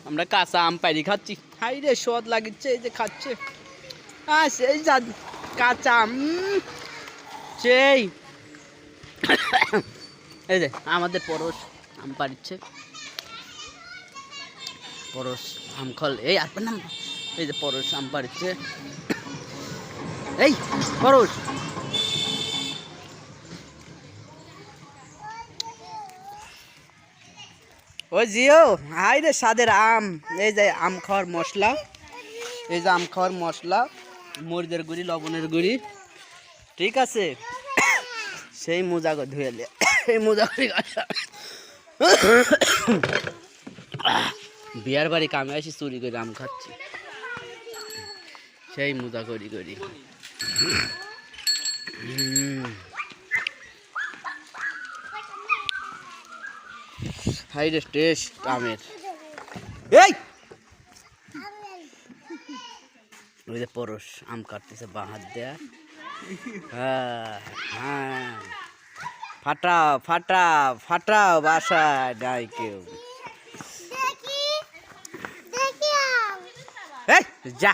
আমরা কাঁচা আম পাইরি খাচ্ছি। হাই রে স্বাদ লাগিচ্ছে এই যে খাচ্ছে। সেই যা কাঁচা আম সেই এই যে আমাদের পরশ আম পাড়িচ্ছে। পরশ আম খল এই আর নাম এই যে পরশ আম পাড়িচ্ছে। এই পরশ ওই জিও হাই রে স্বাদের আম। এই যে আম খাওয়ার মশলা, এই যে আম খাওয়ার মশলা, মরিচের গুঁড়ি, লবণের গুঁড়ি, ঠিক আছে। সেই মোজা ধুয়ে লে এই মোজা বিয়ার বাড়ি কামে আসি চুরি করে আম খাচ্ছি, সেই মোজা করি করি। হাই রে টেস্ট আমের। এই ওই যে পরশ আম কাটতেছে বাঁ হাত দেয়া। হ্যাঁ হ্যাঁ ফাটাও ফাটাও ফাটাও, বাসায় নাই কেউ। এই যা।